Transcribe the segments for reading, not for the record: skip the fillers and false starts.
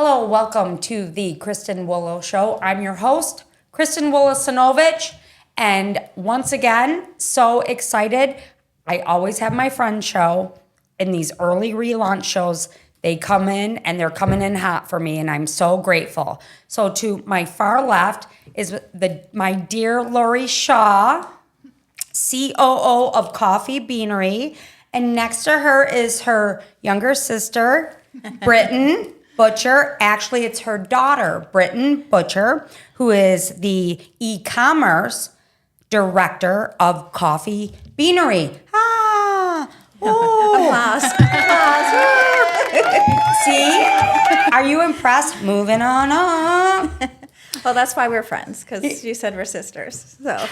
Hello, welcome to the Kristen Willow Show. I'm your host, Kristen Willow-Sinovich, and once again, so excited. I always have my friend show. In these early relaunch shows, they come in and they're coming in hot for me, and I'm so grateful. So to my far left is my dear Laurie Shaw, COO of Coffee Beanery, and next to her is her younger sister, Britton Butcher. Actually, it's her daughter, Britton Butcher, who is the e-commerce director of Coffee Beanery. Ah! Applause. See? Are you impressed? Moving on up. Well, that's why we're friends, because you said we're sisters. So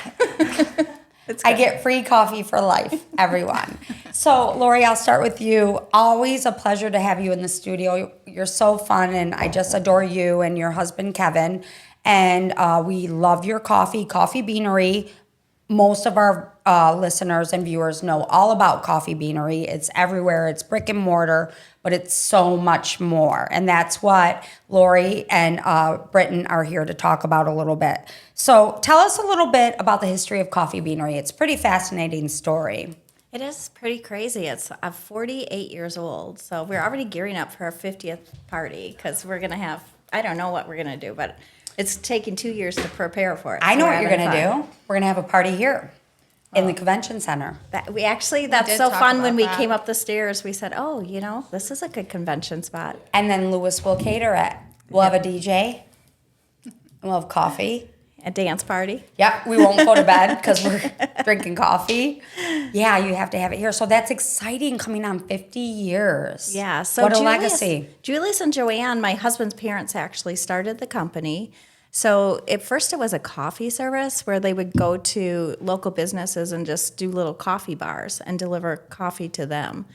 I get free coffee for life, everyone. So, Laurie, I'll start with you. Always a pleasure to have you in the studio. You're so fun, and I just adore you and your husband, Kevin. And we love your coffee, Coffee Beanery. Most of our listeners and viewers know all about Coffee Beanery. It's everywhere. It's brick and mortar, but it's so much more. And that's what Laurie and Britton are here to talk about a little bit. So tell us a little bit about the history of Coffee Beanery. It's a pretty fascinating story. it is pretty crazy. It's 48 years old, so we're already gearing up for our 50th party because we're going to have, I don't know what we're going to do, but it's taking 2 years to prepare for it. I know So what we're you're going having to fun. do. We're going to have a party here in the convention center. That's did so talk fun. When about we that. came up the stairs, we said, oh, this is a good convention spot. And then Lewis will cater it. We'll have a DJ. We'll have coffee. A dance party. Yep, we won't go to bed because we're drinking coffee. Yeah, you have to have it here. So that's exciting, coming on 50 years. Yeah. So what a Julius, legacy. Julius and Joanne, my husband's parents, actually started the company. So at first it was a coffee service where they would go to local businesses and just do little coffee bars and deliver coffee to them.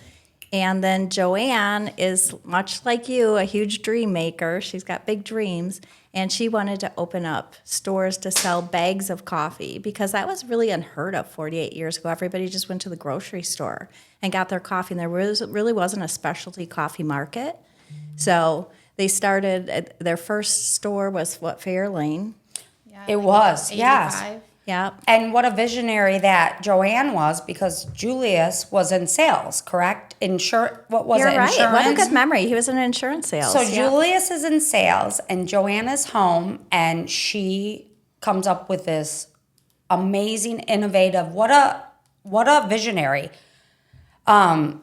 And then Joanne is, much like you, a huge dream maker. She's got big dreams. And she wanted to open up stores to sell bags of coffee because that was really unheard of 48 years ago. Everybody just went to the grocery store and got their coffee, and there really wasn't a specialty coffee market. So they started, their first store was, Fair Lane? Yeah, It was, yes. 85. Yeah. And what a visionary that Joanne was, because Julius was in sales, correct? What was You're it? right. Insurance? What a good memory. He was in insurance sales. So yeah. Julius is in sales, and Joanne is home, and she comes up with this amazing, innovative. What a visionary. Well,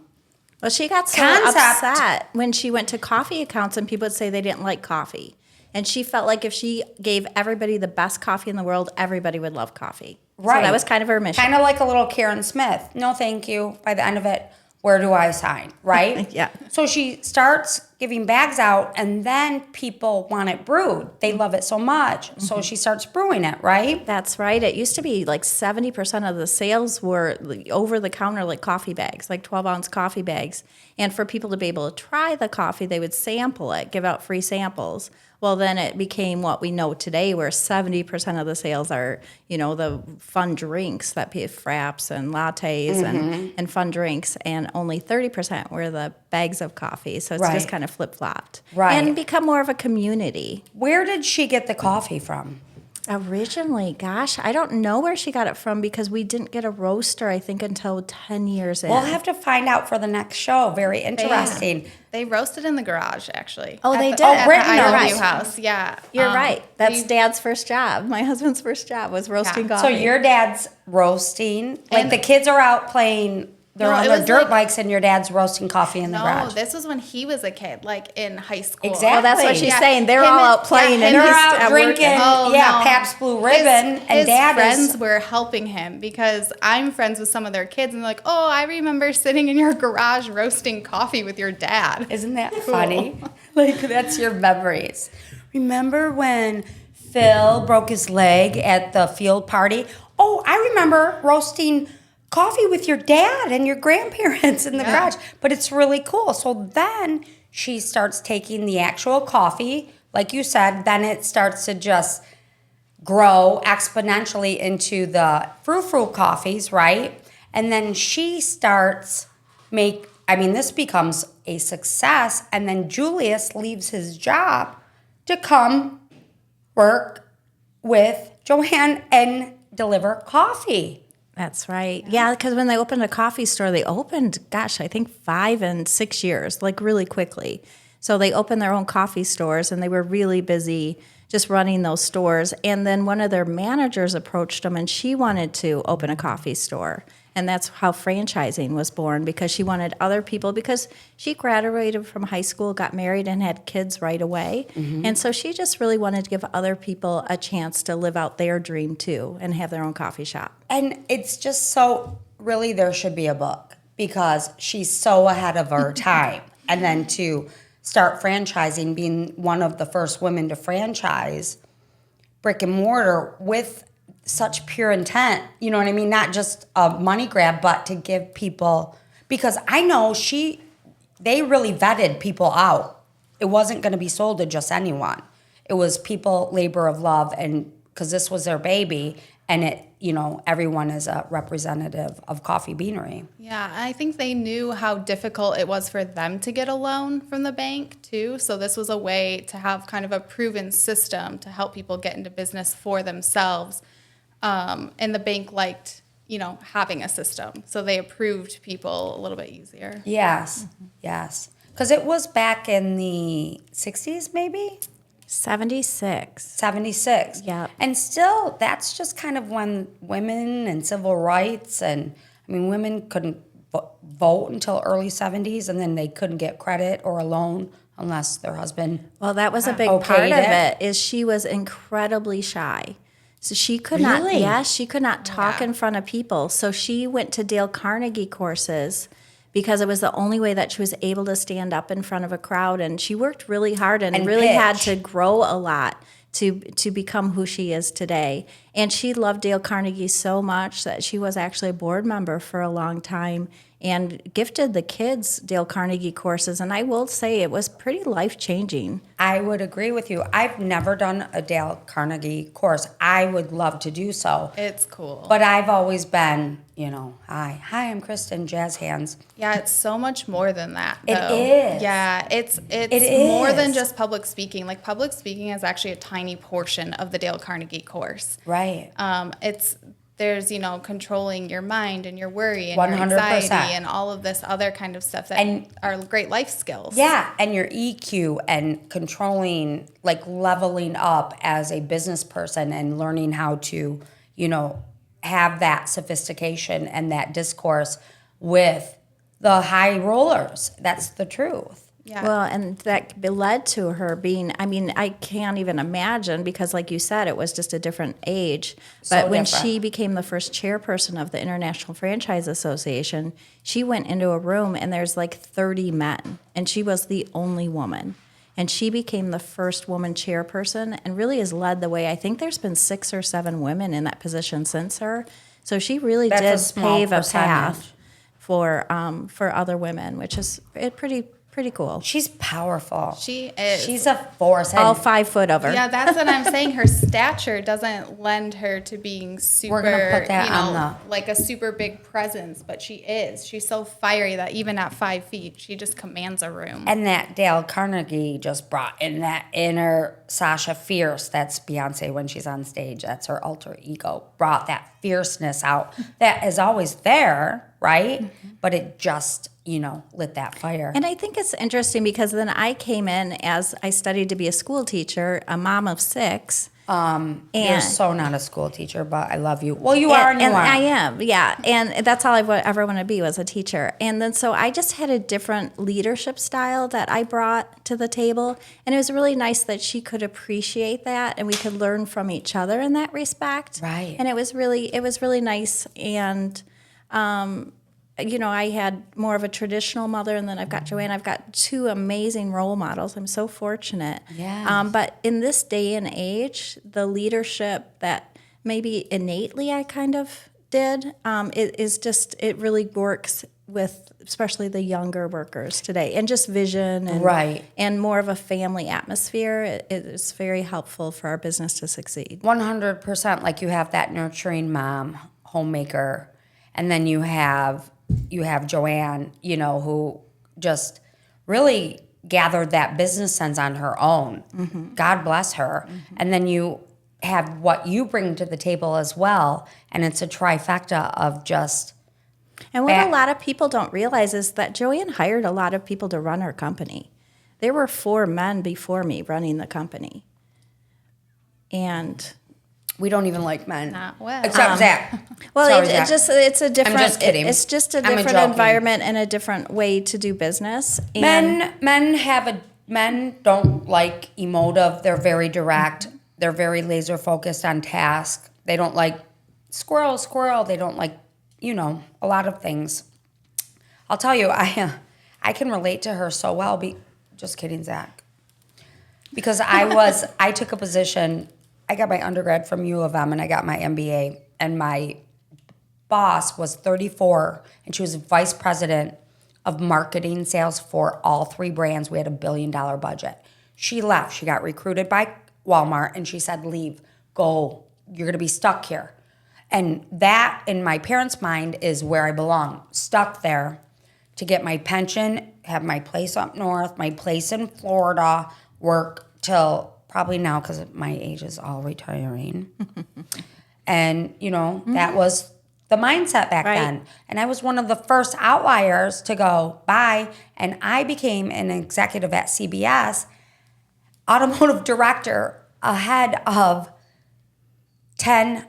she got so Concept. upset when she went to coffee accounts and people would say they didn't like coffee. And she felt like if she gave everybody the best coffee in the world, everybody would love coffee. Right. So that was kind of her mission. Kind of like a little Karen Smith. No, thank you. By the end of it, where do I sign? Right? Yeah. So she starts giving bags out, and then people want it brewed. They love it so much. So she starts brewing it, right? That's right. It used to be like 70% of the sales were over the counter, like coffee bags, like 12-ounce coffee bags. And for people to be able to try the coffee, they would sample it, give out free samples. Well, then it became what we know today, where 70% of the sales are, the fun drinks that fraps and lattes and fun drinks, and only 30% were the bags of coffee. So it's Right. just kind of flip-flopped. Right. And become more of a community. Where did she get the coffee from? Originally, gosh, I don't know where she got it from because we didn't get a roaster, I think, until 10 years in. We'll have to find out for the next show. Very interesting. They roasted in the garage, actually. Oh, At they the- did? At Britton the knows. Ironview house, yeah. You're right. That's we- Dad's first job. My husband's first job was roasting Yeah. So coffee. your dad's roasting. Like And- the kids are out playing. They're No, on it their was dirt like- bikes, and your dad's roasting coffee in the No, garage. this was when he was a kid, like in high school. Exactly. Well, that's what she's Yeah. saying. They're Him all and- out playing, yeah, and him They're he's out at drinking, work. Oh, yeah, no. Pabst Blue Ribbon, and his Dad friends is. were helping him because I'm friends with some of their kids, and they're like, "Oh, I remember sitting in your garage roasting coffee with your dad." Isn't that funny? Like, that's your memories. Remember when Phil broke his leg at the field party? Oh, I remember roasting coffee with your dad and your grandparents in the garage. But it's really cool. So then she starts taking the actual coffee, like you said, then it starts to just grow exponentially into the frou-frou coffees, right? And then she starts I mean, this becomes a success. And then Julius leaves his job to come work with Joanne and deliver coffee. That's right. Yeah, because when they opened a coffee store, they opened, gosh, I think 5 and 6 years, like really quickly. So they opened their own coffee stores, and they were really busy just running those stores. And then one of their managers approached them, and she wanted to open a coffee store. And that's how franchising was born, because she wanted other people, because she graduated from high school, got married, and had kids right away. And so she just really wanted to give other people a chance to live out their dream too and have their own coffee shop. And it's just so, really, there should be a book, because she's so ahead of her time. And then to start franchising, being one of the first women to franchise brick and mortar with such pure intent, you know what I mean? Not just a money grab, but to give people, because I know they really vetted people out. It wasn't going to be sold to just anyone. It was people, labor of love, and because this was their baby, and it, you know, everyone is a representative of Coffee Beanery. Yeah, I think they knew how difficult it was for them to get a loan from the bank too. So this was a way to have kind of a proven system to help people get into business for themselves. And the bank liked, you know, having a system. So they approved people a little bit easier. Yes, yes. Because it was back in the 60s, maybe? 76. 76. Yeah. And still, that's just kind of when women and civil rights, and I mean, women couldn't vote until early 70s, and then they couldn't get credit or a loan unless their husband. Well, that was a big okayed part of it. it, is she was incredibly shy. So she could not, Really? yes, she could not talk Yeah. in front of people. So she went to Dale Carnegie courses because it was the only way that she was able to stand up in front of a crowd. And she worked really hard and really had pitch. to grow a lot to become who she is today. And she loved Dale Carnegie so much that she was actually a board member for a long time and gifted the kids Dale Carnegie courses. And I will say it was pretty life-changing. I would agree with you. I've never done a Dale Carnegie course. I would love to do so. It's cool. But I've always been, you know, hi, I'm Kristen, jazz hands. Yeah, it's so much more than that, It though. is. Yeah, it's It more than is. just public speaking. Like, public speaking is actually a tiny portion of the Dale Carnegie course. Right. There's, you know, controlling your mind and your worry and 100%. your anxiety and all of this other kind of stuff that And- are great life skills. Yeah, and your EQ and controlling, like leveling up as a business person and learning how to, you know, have that sophistication and that discourse with the high rollers. That's the truth. Yeah. Well, and that led to her being, I mean, I can't even imagine, because like you said, it was just a different age. But So when different. she became the first chairperson of the International Franchise Association, she went into a room and there's like 30 men, and she was the only woman. And she became the first woman chairperson and really has led the way. I think there's been 6 or 7 women in that position since her. So she really That's a did small pave a percentage. path for other women, which is pretty cool. She's powerful. She is. She's a force. All And 5 foot of her. Yeah, that's what I'm saying. Her stature doesn't lend her to being super, We're gonna put that you know, on like a super big presence, but she is. She's so fiery that even at 5 feet, she just commands a room. And that Dale Carnegie just brought in that inner Sasha Fierce. That's Beyonce when she's on stage. That's her alter ego. Brought that fierceness out that is always there, right? But it just, you know, lit that fire. And I think it's interesting because then I came in as I studied to be a school teacher, a mom of 6. You're so not a school teacher, but I love you. Well, you are and you and are. I am, yeah. And that's all I ever want to be, was a teacher. And then so I just had a different leadership style that I brought to the table. And it was really nice that she could appreciate that and we could learn from each other in that respect. Right. And it was really nice. And you know, I had more of a traditional mother, and then I've got Joanne. I've got 2 amazing role models. I'm so fortunate. Yes. But in this day and age, the leadership that maybe innately I kind of did, it really works with especially the younger workers today, and just vision and Right. and more of a family atmosphere. It is very helpful for our business to succeed. 100%. Like you have that nurturing mom, homemaker, and then you have Joanne, you know, who just really gathered that business sense on her own. God bless her. And then you have what you bring to the table as well, and it's a trifecta of just. And what a lot of people don't realize is that Joanne hired a lot of people to run her company. There were 4 men before me running the company. And We don't even like men. Not well. Except Zach. well, Sorry, it Zach. it's a different. I'm just kidding. It's just a I'm different joking. environment and a different way to do business. And Men don't like emotive. They're very direct. They're very laser focused on task. They don't like squirrel. They don't like, a lot of things. I'll tell you, I can relate to her so well. Just kidding, Zach. Because I took a position. I got my undergrad from U of M and I got my MBA, and my boss was 34 and she was vice president of marketing sales for all 3 brands. We had $1 billion budget. She left. She got recruited by Walmart and she said, leave, go. You're going to be stuck here. And that, in my parents' mind, is where I belong. Stuck there to get my pension, have my place up north, my place in Florida, work till probably now because my age is all retiring. And, that was the mindset back then. And I was one of the first outliers to go, bye. And I became an executive at CBS, automotive director, ahead of 10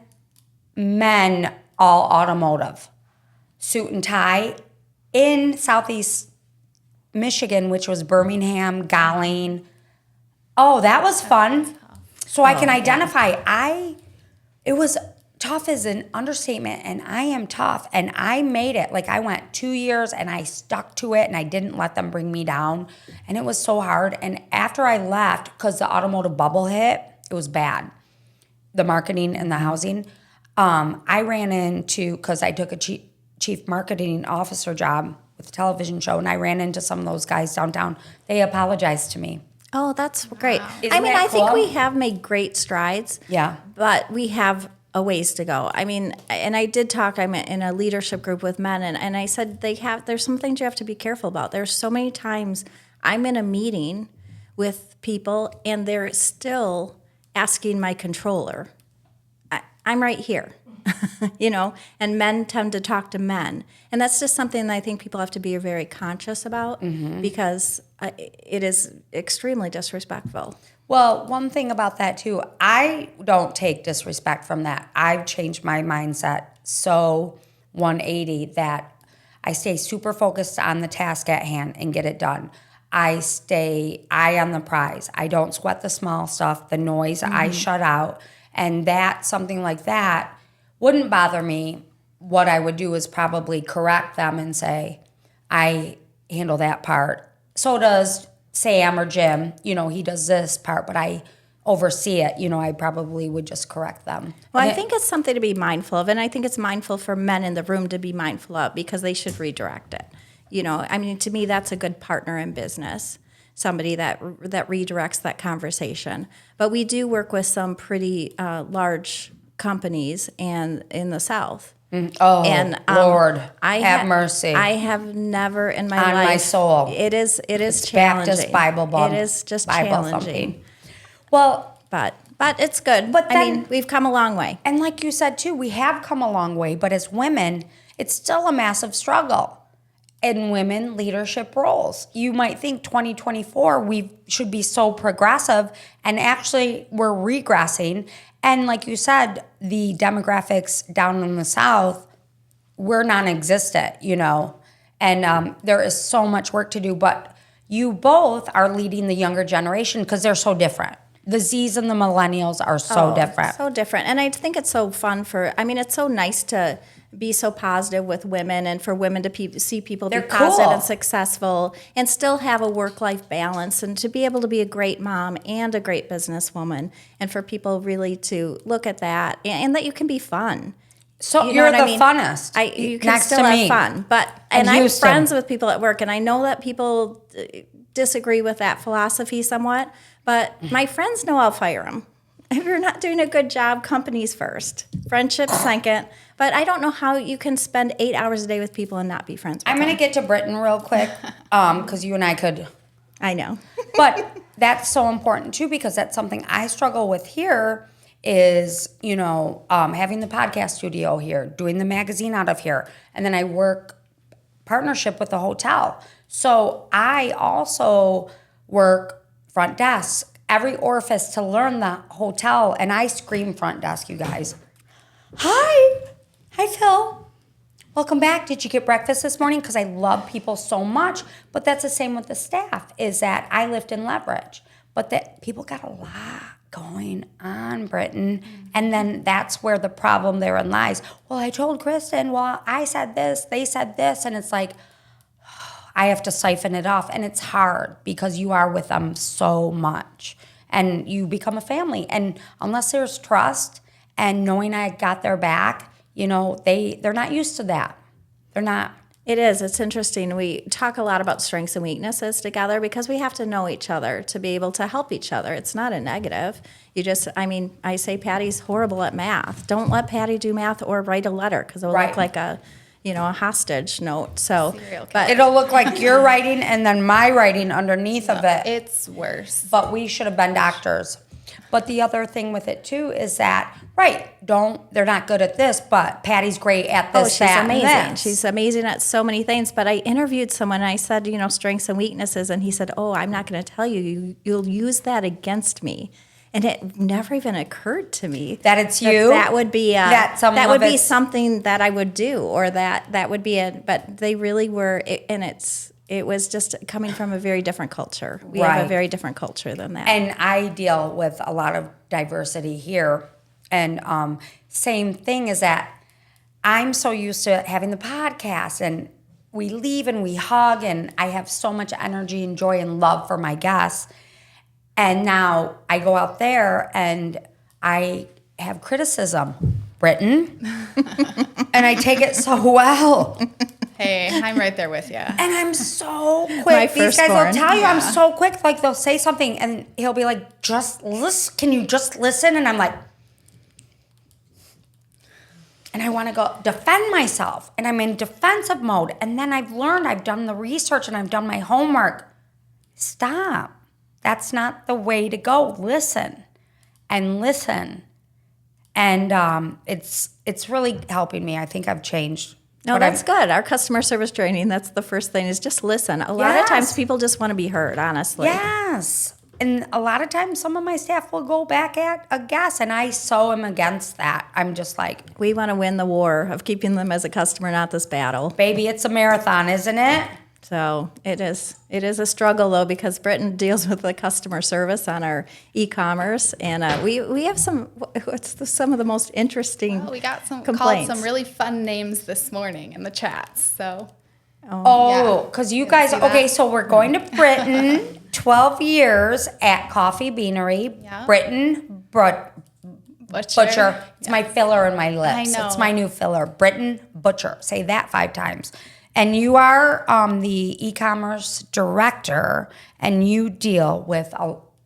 men, all automotive, suit and tie, in Southeast Michigan, which was Birmingham, Galling. Oh, that was fun. So I can identify. It was tough as an understatement, and I am tough, and I made it. Like, I went 2 years, and I stuck to it, and I didn't let them bring me down, and it was so hard. And after I left, because the automotive bubble hit, it was bad, the marketing and the housing. I ran into, because I took a chief marketing officer job with a television show, and I ran into some of those guys downtown. They apologized to me. oh, that's great. Isn't I mean, that I think cool? we have made great strides. Yeah. But we have a ways to go. I mean, and I did talk, I'm in a leadership group with men, and I said there's some things you have to be careful about. There's so many times I'm in a meeting with people and they're still asking my controller. I'm right here, and men tend to talk to men. And that's just something that I think people have to be very conscious about because it is extremely disrespectful. Well, one thing about that too, I don't take disrespect from that. I've changed my mindset so 180 that I stay super focused on the task at hand and get it done. I stay eye on the prize. I don't sweat the small stuff, the noise, I shut out. And that, something like that, wouldn't bother me. What I would do is probably correct them and say, I handle that part. So does Sam or Jim. He does this part, but I oversee it. I probably would just correct them. Well, I think it's something to be mindful of, and I think it's mindful for men in the room to be mindful of because they should redirect it. I mean, to me, that's a good partner in business, somebody that redirects that conversation. But we do work with some pretty large companies and in the South. Oh, and Lord, have mercy. I have never in my On life. my soul. It is It's challenging. Baptist Bible bump. It is just Bible challenging. thumping. Well, But it's good. But I then- mean, we've come a long way. and like you said too, we have come a long way, but as women, it's still a massive struggle in women leadership roles. You might think 2024, we should be so progressive, and actually we're regressing. And like you said, the demographics down in the South, we're non-existent, and there is so much work to do, but you both are leading the younger generation because they're so different. The Zs and the millennials are so different. So different. And I think it's so fun it's so nice to be so positive with women and for women to see people They're be positive cool. and successful and still have a work-life balance and to be able to be a great mom and a great businesswoman and for people really to look at that and that you can be fun. So You know you're what the I mean? funnest. You can next still to have me. fun. But And I'm Houston. friends with people at work and I know that people disagree with that philosophy somewhat, but my friends know I'll fire them. If you're not doing a good job, companies first, friendships second. But I don't know how you can spend 8 hours a day with people and not be friends with I'm them. going to get to Britain real quick because you and I could. I know. But that's so important too, because that's something I struggle with here is, having the podcast studio here, doing the magazine out of here. And then I work partnership with the hotel. So I also work front desk, every orifice to learn the hotel. And I scream front desk, you guys. Hi, Phil. Welcome back. Did you get breakfast this morning? Because I love people so much. But that's the same with the staff, is that I lift and leverage. But that people got a lot going on, Britain. And then that's where the problem therein lies. Well, I told Kristen, well, I said this, they said this. And it's like, I have to siphon it off. And it's hard because you are with them so much. And you become a family. And unless there's trust and knowing I got their back, they're not used to that. They're not. It is. It's interesting. We talk a lot about strengths and weaknesses together because we have to know each other to be able to help each other. It's not a negative. I say Patty's horrible at math. Don't let Patty do math or write a letter because it'll look like a hostage note. So, but it'll look like you're writing and then my writing underneath of it. It's worse. But we should have been doctors. But the other thing with it too is that, they're not good at this, but Patty's great at this, she's amazing. and this. She's amazing at so many things. But I interviewed someone and I said, strengths and weaknesses. And he said, I'm not going to tell you. You'll use that against me. And it never even occurred to me that it's you. That would be something that I would do, or that would be it. But they really were, and it was just coming from a very different culture. We have a very different culture than that. And I deal with a lot of diversity here. And same thing is that I'm so used to having the podcast, and we leave and we hug, and I have so much energy and joy and love for my guests. And now I go out there and I have criticism, Britain, and I take it so well. Hey, I'm right there with you. And I'm so quick. These guys will tell you I'm so quick. Like, they'll say something and he'll be like, just listen. Can you just listen? And I'm like, and I want to go defend myself. And I'm in defensive mode. And then I've learned, I've done the research and I've done my homework. Stop. That's not the way to go. Listen and listen. And it's really helping me. I think I've changed. No, that's good. Our customer service training, that's the first thing, is just listen. A lot of times people just want to be heard, honestly. Yes. And a lot of times some of my staff will go back at a guess, and I so am against that. I'm just like, we want to win the war of keeping them as a customer, not this battle. Baby, it's a marathon, isn't it? So it is. It is a struggle, though, because Britain deals with the customer service on our e-commerce, and we have some of the most interesting we got some complaints. Called some really fun names this morning in the chats. So because you guys, okay, so we're going to Britain, 12 years at Coffee Beanery, Britain Butcher. It's my filler in my lips. I know. It's my new filler, Britain Butcher. Say that 5 times. And you are the e-commerce director, and you deal with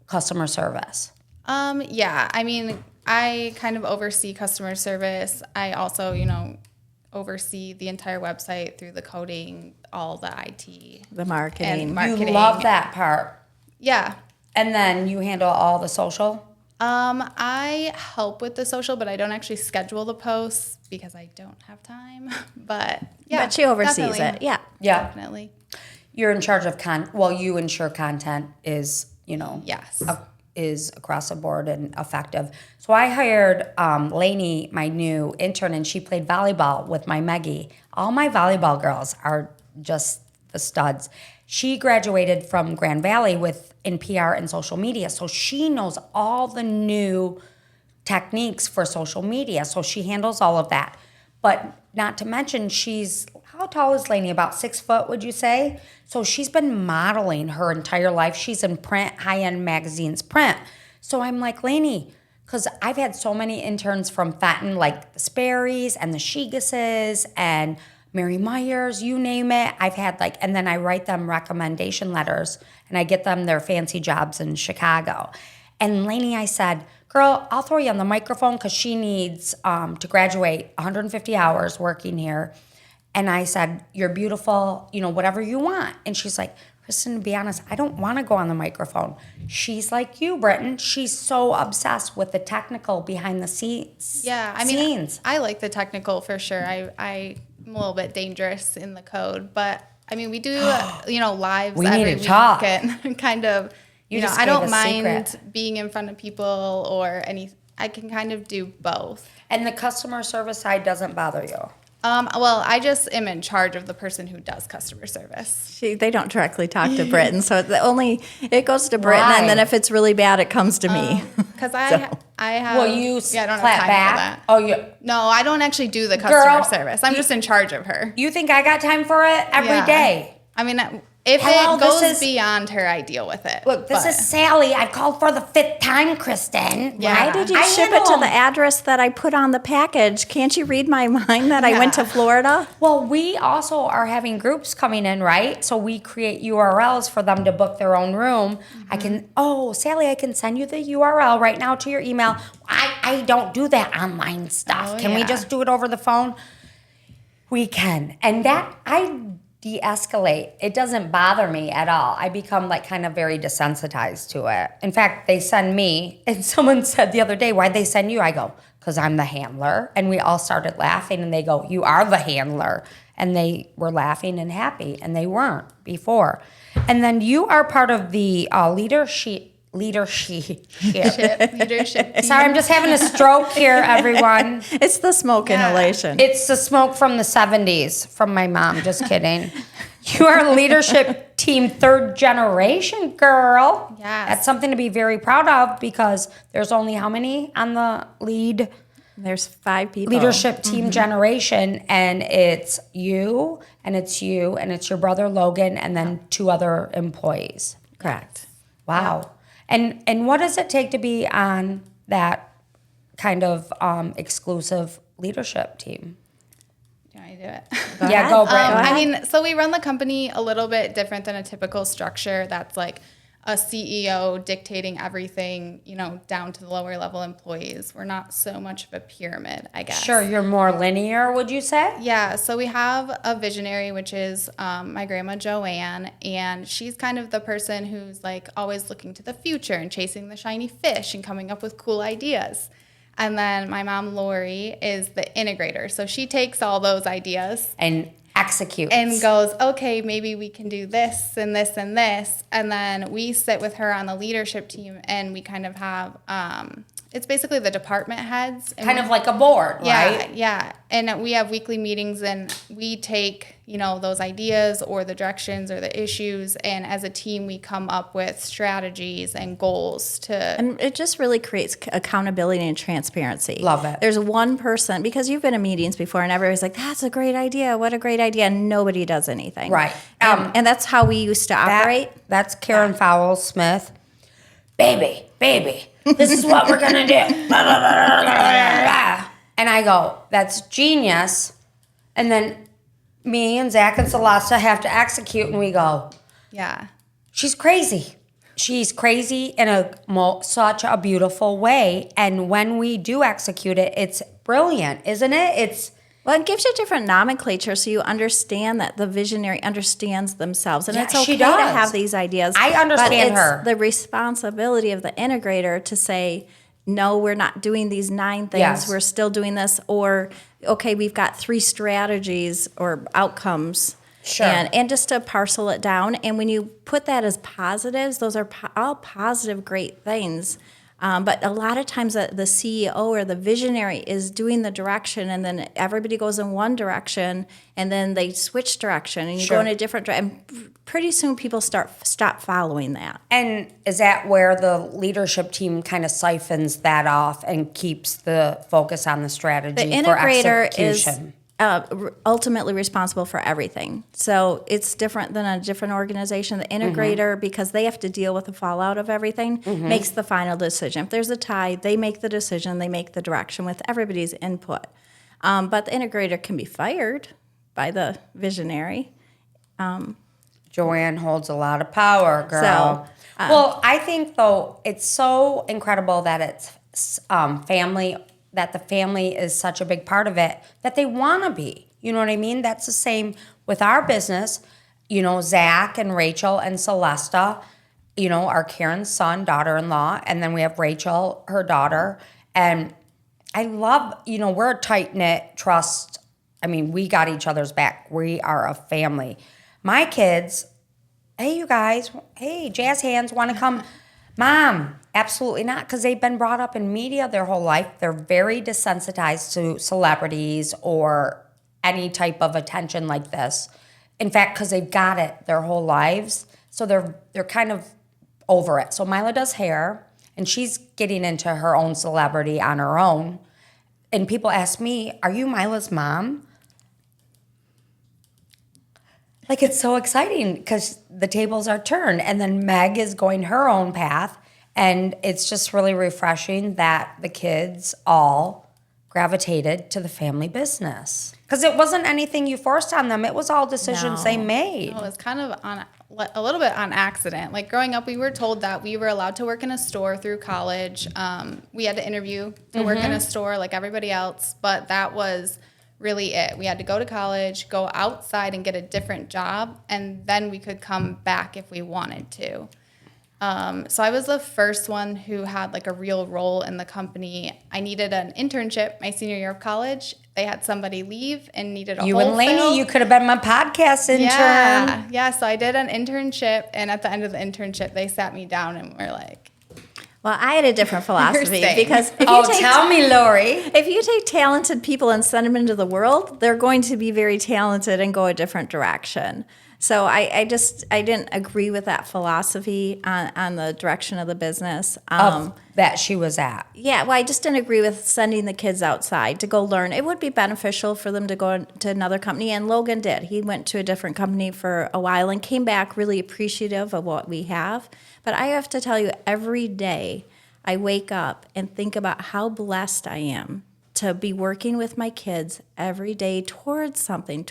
customer service. Yeah, I mean, I kind of oversee customer service. I also, oversee the entire website through the coding, all the IT. The marketing. You love that part. Yeah. And then you handle all the social? I help with the social, but I don't actually schedule the posts because I don't have time. But yeah. But she oversees definitely. it. Yeah. Definitely. You're in charge of you ensure content is, Yes. is across the board and effective. So I hired Lainey, my new intern, and she played volleyball with my Meggie. All my volleyball girls are just the studs. She graduated from Grand Valley in PR and social media, so she knows all the new techniques for social media. So she handles all of that. But not to mention, how tall is Lainey? About 6 foot, would you say? So she's been modeling her entire life. She's in print, high-end magazines print. So I'm like, Lainey, because I've had so many interns from Fenton, like the Sperry's and the Shegases and Mary Myers, you name it. I've had and then I write them recommendation letters and I get them their fancy jobs in Chicago. And Lainey, I said, girl, I'll throw you on the microphone because she needs to graduate 150 hours working here. And I said, you're beautiful, whatever you want. And she's like, Kristen, to be honest, I don't want to go on the microphone. She's like you, Britton. She's so obsessed with the technical behind the scenes. Yeah, I mean, I like the technical for sure. I'm a little bit dangerous in the code, but I mean, we do, lives We every need to week talk. and kind of, just I gave don't a mind secret. being in front of people or I can kind of do both. And the customer service side doesn't bother you. Well, I just am in charge of the person who does customer service. They don't directly talk to Britton, so it goes to Britton, Why? and then if it's really bad, it comes to me. Because I have. Will you I don't clap have time back? for that. Oh, you. No, I don't actually do the customer Girl, service. I'm just in charge of her. You think I got time for it every day? Yeah. I mean, if Hello, it goes this is- beyond her, I deal with it. Look, this is Sally. I called for the 5th time, Kristen. Yeah. Why did you I ship it handle to the them. address that I put on the package? Can't you read my mind that I went to Florida? Well, we also are having groups coming in, right? So we create URLs for them to book their own room. Sally, I can send you the URL right now to your email. I don't do that online stuff. Oh, Can we yeah. just do it over the phone? We can. And that, I de-escalate. It doesn't bother me at all. I become kind of very desensitized to it. In fact, they send me, and someone said the other day, why'd they send you? I go, because I'm the handler. And we all started laughing, and they go, you are the handler. And they were laughing and happy, and they weren't before. And then you are part of the leadership. leadership team. Sorry, I'm just having a stroke here, everyone. It's the smoke inhalation. It's the smoke from the 70s from my mom. Just kidding. You are leadership team 3rd generation, girl. Yes. That's something to be very proud of because there's only how many on the There's 5 people. leadership team generation, and it's you, and it's you, and it's your brother Logan, and then 2 other employees. Correct. Wow. And what does it take to be on that kind of exclusive leadership team? Do I do it? Yeah, go, Brittany. I mean, so we run the company a little bit different than a typical structure that's like a CEO dictating everything, down to the lower level employees. We're not so much of a pyramid, I guess. Sure, you're more linear, would you say? Yeah, so we have a visionary, which is my grandma Joanne, and she's kind of the person who's always looking to the future and chasing the shiny fish and coming up with cool ideas. And then my mom Laurie is the integrator, so she takes all those ideas And execute. and goes, okay, maybe we can do this and this and this. And then we sit with her on the leadership team, and we kind of have, it's basically the department heads. And kind of like a board, yeah, right? yeah. And we have weekly meetings, and we take, those ideas or the directions or the issues, and as a team, we come up with strategies and goals to. And it just really creates accountability and transparency. Love it. There's one person, because you've been in meetings before, and everybody's like, that's a great idea. What a great idea. And nobody does anything. Right. And that's how we used to operate. That's Karen Fowles Smith. Baby, this is what we're going to do. And I go, that's genius. And then me and Zach and Celeste have to execute, and we go, Yeah. she's crazy. She's crazy in such a beautiful way. And when we do execute it, it's brilliant, isn't it? Well, it gives you different nomenclature so you understand that the visionary understands themselves. And Yeah, it's okay she to does. have these ideas. I understand but her. it's the responsibility of the integrator to say, no, we're not doing these 9 things. Yes. We're still doing this. Or, okay, we've got 3 strategies or outcomes. Sure. And just to parcel it down. And when you put that as positives, those are all positive, great things. But a lot of times the CEO or the visionary is doing the direction, and then everybody goes in one direction, and then they switch direction, and you Sure. go in a different direction. And pretty soon people stop following that. And is that where the leadership team kind of siphons that off and keeps the focus on the strategy The for integrator is execution? ultimately responsible for everything. So it's different than a different organization. The integrator, because they have to deal with the fallout of everything, makes the final decision. If there's a tie, they make the decision, they make the direction with everybody's input. But the integrator can be fired by the visionary. Joanne holds a lot of power, girl. Well, I think though it's so incredible that it's family, that the family is such a big part of it, that they want to be. You know what I mean? That's the same with our business. You know, Zach and Rachel and Celesta, you know, are Karen's son, daughter-in-law, and then we have Rachel, her daughter. And I love, you know, we're a tight-knit trust. I mean, we got each other's back. We are a family. My kids, hey, you guys, hey, jazz hands, want to come? Mom, absolutely not, because they've been brought up in media their whole life. They're very desensitized to celebrities or any type of attention like this. In fact, because they've got it their whole lives, so they're kind of over it. So Mila does hair, and she's getting into her own celebrity on her own. And people ask me, "Are you Mila's mom?" Like, it's so exciting because the tables are turned, and then Meg is going her own path, and it's just really refreshing that the kids all gravitated to the family business. Because it wasn't anything you forced on them. It was all decisions they made. No, it was kind of a little bit on accident. Like growing up, we were told that we were allowed to work in a store through college. We had to interview to work in a store like everybody else, but that was really it. We had to go to college, go outside and get a different job, and then we could come back if we wanted to. So I was the first one who had like a real role in the company. I needed an internship my senior year of college. They had somebody leave and needed a You wholesale. and Lainey, you could have been my podcast intern. Yeah. So I did an internship, and at the end of the internship, they sat me down and were like, Well, I had a different philosophy staying. because Tell me, Laurie. if you take talented people and send them into the world, they're going to be very talented and go a different direction. So I didn't agree with that philosophy on the direction of the business. That she was at. Yeah, well, I just didn't agree with sending the kids outside to go learn. It would be beneficial for them to go to another company, and Logan did. He went to a different company for a while and came back really appreciative of what we have. But I have to tell you, every day I wake up and think about how blessed I am to be working with my kids every day towards something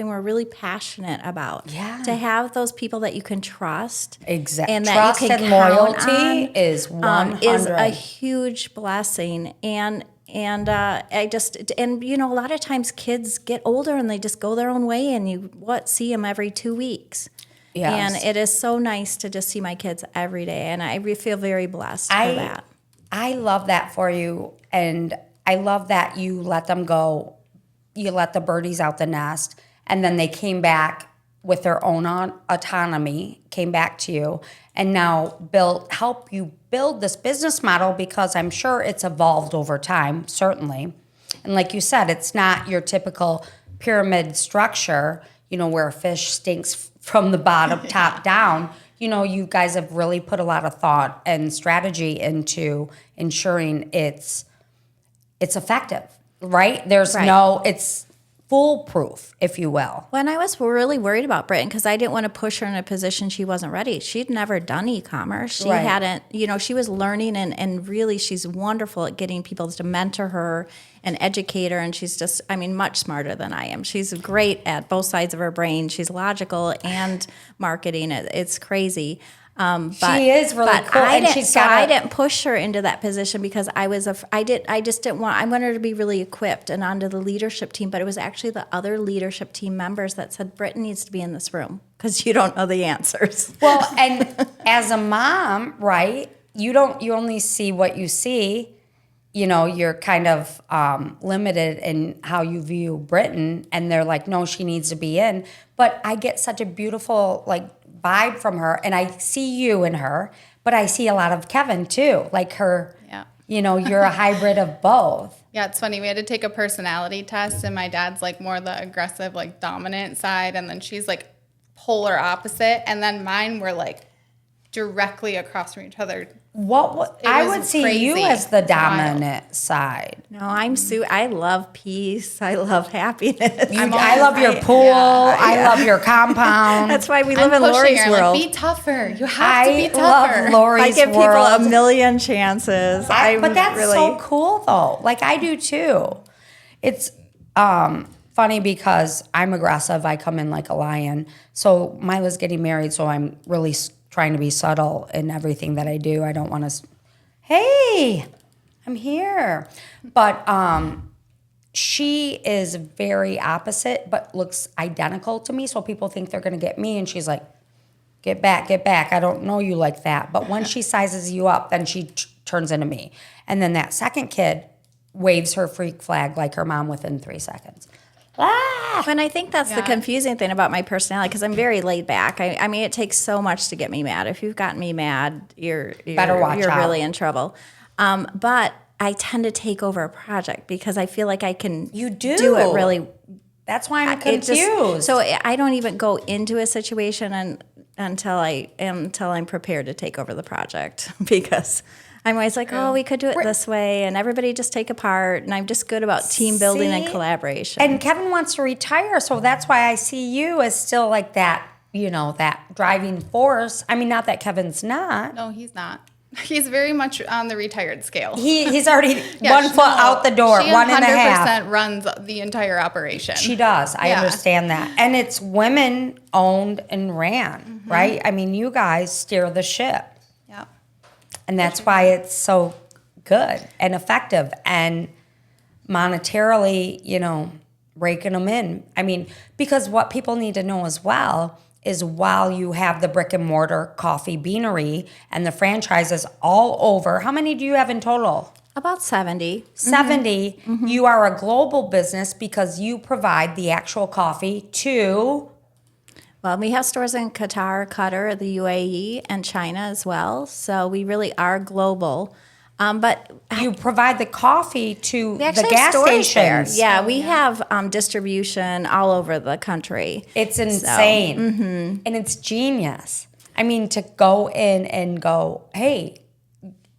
we're really passionate about. Yeah. To have those people that you can trust. Exactly. And that Trust you can and count loyalty on, is 100. is a huge blessing. And you know, a lot of times kids get older and they just go their own way, and you see them every 2 weeks. Yes. And it is so nice to just see my kids every day, and I feel very blessed for that. I love that for you, and I love that you let them go. You let the birdies out the nest, and then they came back with their own autonomy, came back to you, and now help you build this business model, because I'm sure it's evolved over time, certainly. And like you said, it's not your typical pyramid structure, you know, where a fish stinks from the bottom top down. You know, you guys have really put a lot of thought and strategy into ensuring it's effective, right? It's foolproof, if you will. When I was really worried about Britton, because I didn't want to push her in a position she wasn't ready. She'd never done e-commerce. She hadn't, you know, she was learning, and really she's wonderful at getting people to mentor her and educate her. And she's just, I mean, much smarter than I am. She's great at both sides of her brain. She's logical and marketing. It's crazy. She is really cool, and I didn't push her into that position because I wanted her to be really equipped and onto the leadership team. But it was actually the other leadership team members that said, Britton needs to be in this room because you don't know the answers. Well, and as a mom, right, you only see what you see. You know, you're kind of limited in how you view Britton, and they're like, no, she needs to be in. But I get such a beautiful, vibe from her, and I see you in her, but I see a lot of Kevin too, like her. Yeah. You know, you're a hybrid of both. Yeah, it's funny. We had to take a personality test, and my dad's more the aggressive, dominant side, and then she's polar opposite, and then mine were directly across from each other. I would see crazy. you as the dominant side. No, I love peace. I love happiness. I love your pool. I love your compound. That's why we live in Laurie's world. Be tougher. You have to be tougher. I love Laurie's I give world. people a million chances. But that's so cool, though. I do too. It's funny because I'm aggressive. I come in like a lion. So Mila's getting married, so I'm really trying to be subtle in everything that I do. I don't want to, hey, I'm here. But she is very opposite, but looks identical to me. So people think they're going to get me. And she's like, get back, get back. I don't know you like that. But when she sizes you up, then she turns into me. And then that second kid waves her freak flag like her mom within 3 seconds. Ah! And I think that's the confusing thing about my personality, because I'm very laid back. I mean, it takes so much to get me mad. If you've gotten me mad, you're really in trouble. But I tend to take over a project because I feel like I can do it really. That's why I'm confused. So I don't even go into a situation until I'm prepared to take over the project, because I'm always like, oh, we could do it this way, and everybody just take a part, and I'm just good about team building and collaboration. And Kevin wants to retire, so that's why I see you as still like that, that driving force. I mean, not that Kevin's not. No, he's not. He's very much on the retired scale. He's already 1 foot out the door, she 1.5. 100% runs the entire operation. She does. I understand that. And it's women owned and ran, right? I mean, you guys steer the ship. Yeah. And that's why it's so good and effective and monetarily, raking them in. I mean, because what people need to know as well is while you have the brick and mortar coffee beanery and the franchises all over, how many do you have in total? About 70. 70. You are a global business because you provide the actual coffee to... Well, we have stores in Qatar, Qatar, the UAE, and China as well. So we really are global. But you provide the coffee to the gas there. stations. Yeah, we have distribution all over the country. It's insane. And it's genius. I mean, to go in and go, hey,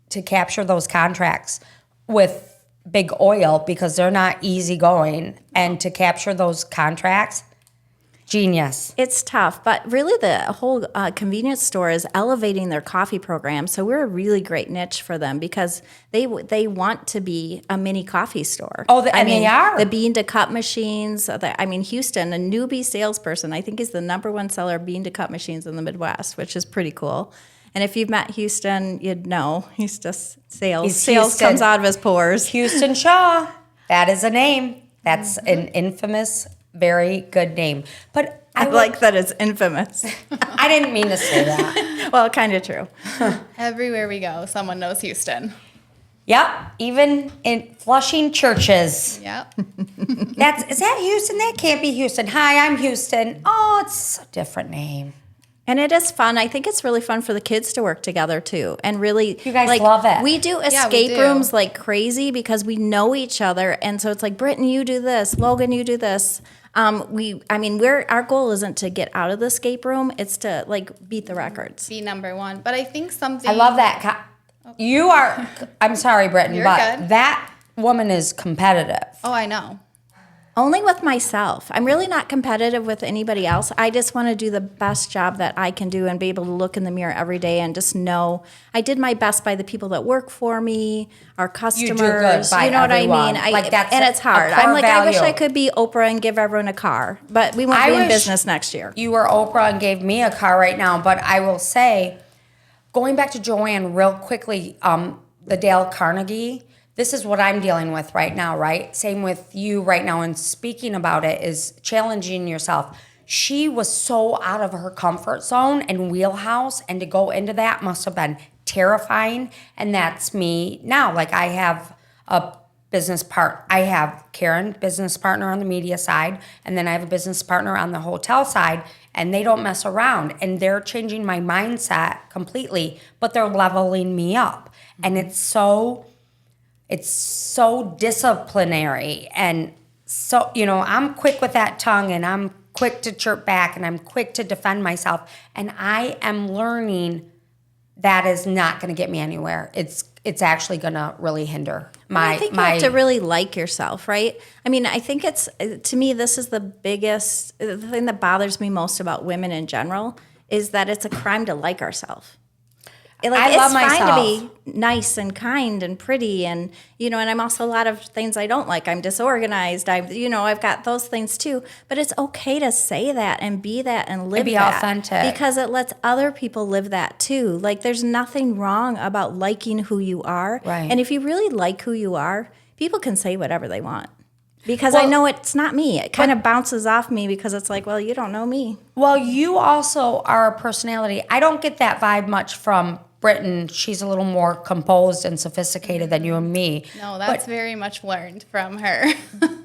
to capture those contracts with big oil because they're not easy going, and to capture those contracts, genius. It's tough, but really the whole convenience store is elevating their coffee program. So we're a really great niche for them because they want to be a mini coffee store. Oh, they are. The bean to cup machines. Houston, a newbie salesperson, I think is the #1 seller of bean to cup machines in the Midwest, which is pretty cool. And if you've met Houston, you'd know he's just sales. Sales comes out of his pores. Houston Shaw. That is a name. That's an infamous, very good name. But I like that it's infamous. I didn't mean to say that. Well, kind of true. Everywhere we go, someone knows Houston. Yep, even in Flushing churches. Yep. Is that Houston? That can't be Houston. Hi, I'm Houston. Oh, it's a different name. And it is fun. I think it's really fun for the kids to work together too. And really, you guys love it. We do escape rooms like crazy because we know each other. And so it's like, Britton, you do this. Logan, you do this. Our goal isn't to get out of the escape room. It's to beat the records. Be #1. But I think something. I love that. You are, I'm sorry, Britton, good. That woman is competitive. Oh, I know. Only with myself. I'm really not competitive with anybody else. I just want to do the best job that I can do and be able to look in the mirror every day and just know I did my best by the people that work for me, our customers. You do good by you know everyone. what I mean? And it's hard. I'm like, I wish I could be Oprah and give everyone a car, but we won't be in business next year. You were Oprah and gave me a car right now, but I will say, going back to Joanne real quickly, the Dale Carnegie, this is what I'm dealing with right now, right? Same with you right now, and speaking about it is challenging yourself. She was so out of her comfort zone and wheelhouse, and to go into that must have been terrifying, and that's me now. I have a business partner. I have Karen, business partner on the media side, and then I have a business partner on the hotel side, and they don't mess around, and they're changing my mindset completely, but they're leveling me up, and it's so disciplinary. And so, I'm quick with that tongue, and I'm quick to chirp back, and I'm quick to defend myself. And I am learning that is not going to get me anywhere. It's actually going to really hinder I think you have to really like yourself, right? I mean, I think to me, this is the thing that bothers me most about women in general is that it's a crime to like ourselves. I love it's fine myself. to be nice and kind and pretty, and and I'm also a lot of things I don't like. I'm disorganized. I've got those things too. But it's okay to say that and be that and live be that, authentic. because it lets other people live that too. Like there's nothing wrong about liking who you are. Right. And if you really like who you are, people can say whatever they want. Because I know it's not me. It kind of bounces off me because it's like, well, you don't know me. Well, you also are a personality. I don't get that vibe much from Britton. She's a little more composed and sophisticated than you and me. No, that's very much learned from her.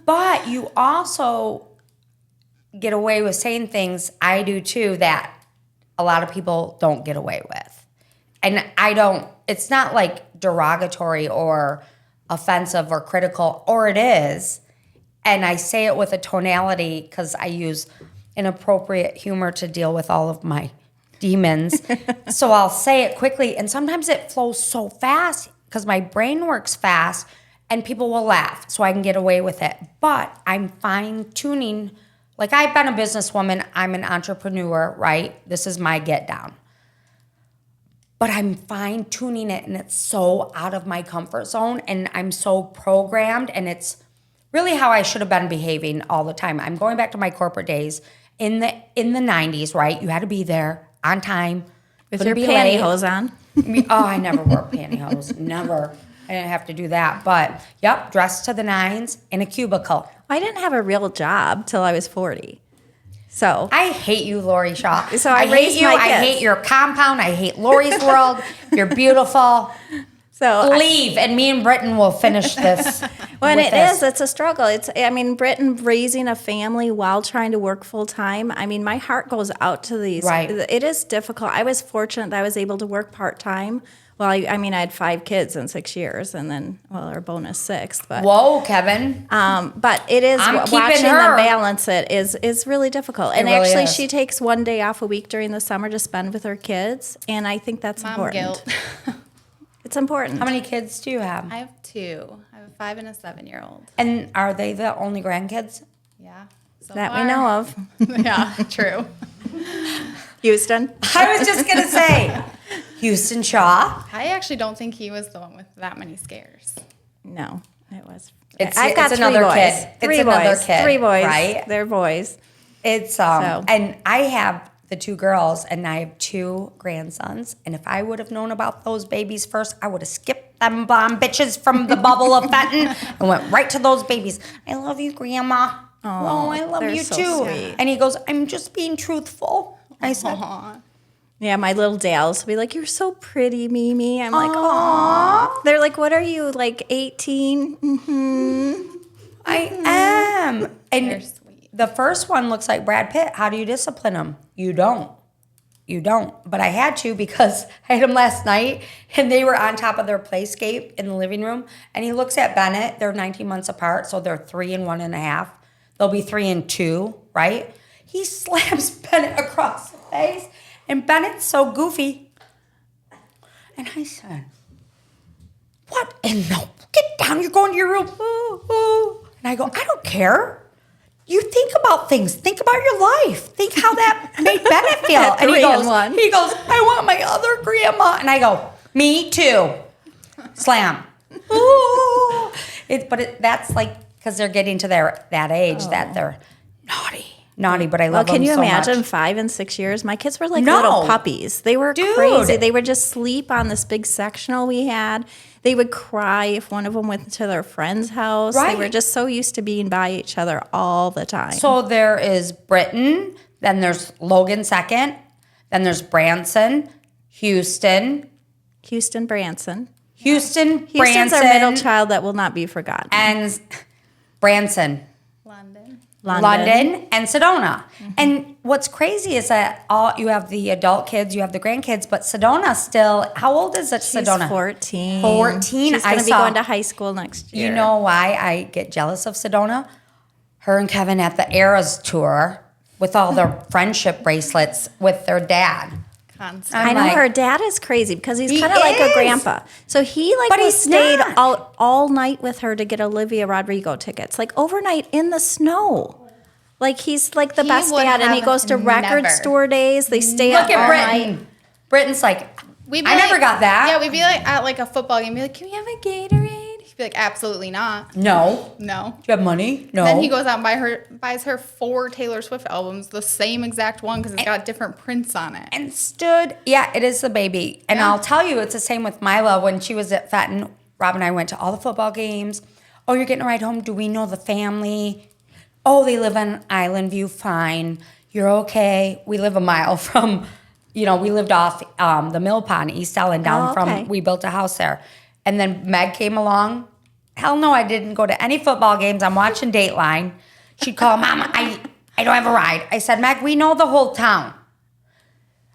But you also get away with saying things, I do too, that a lot of people don't get away with. And it's not like derogatory or offensive or critical, or it is. And I say it with a tonality because I use inappropriate humor to deal with all of my demons. So I'll say it quickly, and sometimes it flows so fast because my brain works fast and people will laugh, so I can get away with it. But I'm fine-tuning. Like, I've been a businesswoman. I'm an entrepreneur, right? This is my get down. But I'm fine-tuning it, and it's so out of my comfort zone, and I'm so programmed, and it's really how I should have been behaving all the time. I'm going back to my corporate days in the 90s, right? You had to be there on time. With Couldn't your be late. pantyhose on. I never wore pantyhose. Never. I didn't have to do that. But, yep, dressed to the nines in a cubicle. I didn't have a real job till I was 40. So I hate you, Laurie Shaw. So I hate raised you. my I kids. hate your compound. I hate Laurie's world. You're beautiful. So Leave, and me and Britton will finish this. When with it this. is, it's a struggle. Britton raising a family while trying to work full time. I mean, my heart goes out to these. Right. It is difficult. I was fortunate that I was able to work part time. Well, I had 5 kids in 6 years, and then, our bonus 6. But Whoa, Kevin. but it is I'm keeping watching her. them balance it is really difficult. And really actually, is. she takes one day off a week during the summer to spend with her kids, and I think that's Mom important. guilt. It's important. How many kids do you have? I have 2. I have a 5 and a 7-year-old. And are they the only grandkids? Yeah. So that far. we know of. Yeah, true. Houston. I was just going to say, Houston Shaw. I actually don't think he was the one with that many scares. No, it was. It's I've got it's 3 another boys. kid. It's 3 another boys. kid. 3 boys. Right? They're boys. It's So. and I have the 2 girls, and I have 2 grandsons. And if I would have known about those babies first, I would have skipped them bomb bitches from the bubble of Fenton and went right to those babies. I love you, Grandma. Oh, I love they're you so too. sweet. And he goes, I'm just being truthful. I said, Aw. Yeah, my little Dales will be like, "You're so pretty, Mimi." I'm like, "Aw." They're like, "What are you, like 18?" Mm-hmm. I am. They're And sweet. the first one looks like Brad Pitt. How do you discipline him? You don't. You don't. But I had to because I had him last night and they were on top of their playscape in the living room. And he looks at Bennett. They're 19 months apart, so they're 3 and 1.5. They'll be 3 and 2, right? He slams Bennett across the face. And Bennett's so goofy. And I said, what in the, get down, you're going to your room. Ooh, ooh. And I go, I don't care. You think about things. Think about your life. Think how that made Bennett feel. At And 3 and 1. he goes, I want my other grandma. And I go, me too. Slam. Ooh. That's like, because they're getting to that age that they're naughty, but I love them Can you so imagine much. 5 and 6 years? My kids were like No. little puppies. They were Dude. crazy. They would just sleep on this big sectional we had. They would cry if one of them went to their friend's house. They Right. were just so used to being by each other all the time. So there is Britton, then there's Logan second, then there's Branson, Houston, Branson. Houston's Houston's Branson, our middle child that will not be forgotten. and Branson, London, and Sedona. And what's crazy is that you have the adult kids, you have the grandkids, but Sedona still, how old is it, Sedona? She's 14. 14. She's going to be going to high school next year. You know why I get jealous of Sedona? Her and Kevin at the Eras tour with all their friendship bracelets with their dad. Constant. I know like- her dad is crazy because he's He kind of like a is. grandpa. So he But he's stayed not. out all night with her to get Olivia Rodrigo tickets, like overnight in the snow. Like he's like the He best would dad, and he have goes to record never. store days. They stay Look up at all Britton. night. Britton's like, I never got that. Yeah, we'd be like at like a football game, be like, can we have a Gatorade? He'd be like, absolutely not. No. No. Do you have money? No. Then he goes out and buys her 4 Taylor Swift albums, the same exact one because it's got different prints on it. And it is the baby. And I'll tell you, it's the same with Mila. When she was at Fenton, Rob and I went to all the football games. Oh, you're getting a ride home? Do we know the family? Oh, they live on Island View. Fine. You're okay. We live a mile from, we lived off the Mill Pond, East Ellen, down from, we built a house there. And then Meg came along. Hell no, I didn't go to any football games. I'm watching Dateline. She'd call, Mom, I don't have a ride. I said, Meg, we know the whole town.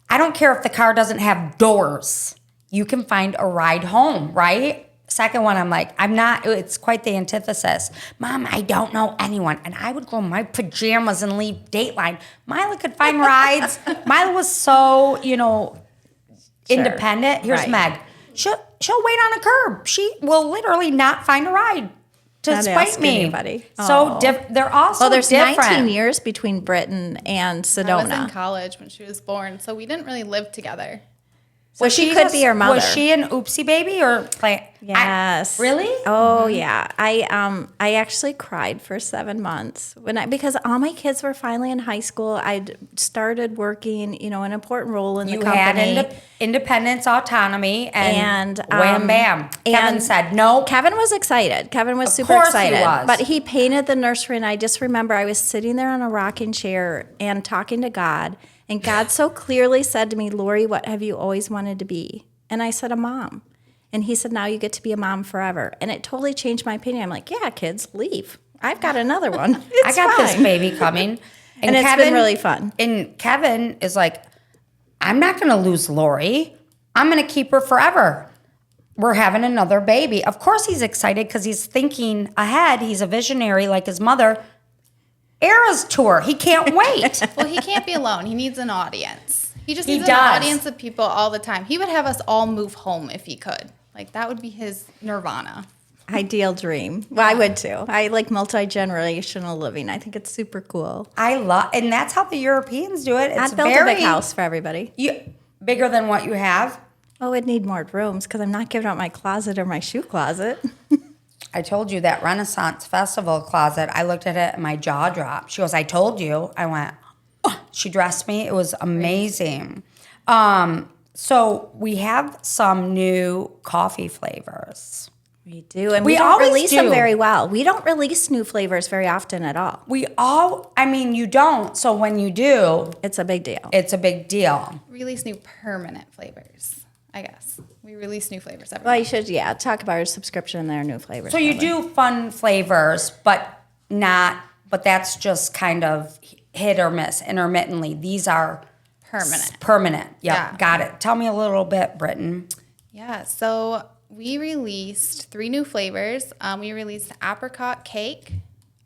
I don't care if the car doesn't have doors. You can find a ride home, right? Second one, I'm like, it's quite the antithesis. Mom, I don't know anyone. And I would go in my pajamas and leave Dateline. Mila could find rides. Mila was so, independent. Here's Meg. She'll wait on a curb. She will literally not find a ride to spite me. Anybody. So they're also there's different. 19 years between Britton and Sedona. I was in college when she was born, so we didn't really live together. So she could be her mother. Was she an oopsie baby or play? Yes. Really? Oh yeah. I actually cried for 7 months because all my kids were finally in high school. I'd started working, an important role in the company. You had independence, autonomy, and wham bam. Kevin said no. Kevin was excited. Kevin was super excited. He was. But he painted the nursery, and I just remember I was sitting there on a rocking chair and talking to God. And God so clearly said to me, Laurie, what have you always wanted to be? And I said, a mom. And he said, now you get to be a mom forever. And it totally changed my opinion. I'm like, yeah, kids, leave. I've got another one. I got this baby coming. And it's been really fun. And Kevin is like, I'm not going to lose Laurie. I'm going to keep her forever. We're having another baby. Of course he's excited because he's thinking ahead. He's a visionary like his mother. Eras tour. He can't wait. Well, he can't be alone. He needs an audience. He just needs an audience of people all the time. He would have us all move home if he could. Like, that would be his nirvana. Ideal dream. Well, I would too. I like multi-generational living. I think it's super cool. And that's how the Europeans do it. I'd build a big house for everybody. Bigger than what you have? Oh, it'd need more rooms because I'm not giving up my closet or my shoe closet. I told you that Renaissance Festival closet, I looked at it and my jaw dropped. She goes, I told you. I went, oh. She dressed me. It was amazing. So we have some new coffee flavors. We do, and we don't release them very well. We don't release new flavors very often at all. You don't. So when you do, it's a big deal. It's a big deal. Release new permanent flavors, I guess. We release new flavors every month. You should, talk about our subscription and their new flavors. So you do fun flavors, but that's just kind of hit or miss intermittently. These are Permanent. Yep, yeah. Got it. Tell me a little bit, Britton. Yeah, so we released 3 new flavors. We released apricot cake,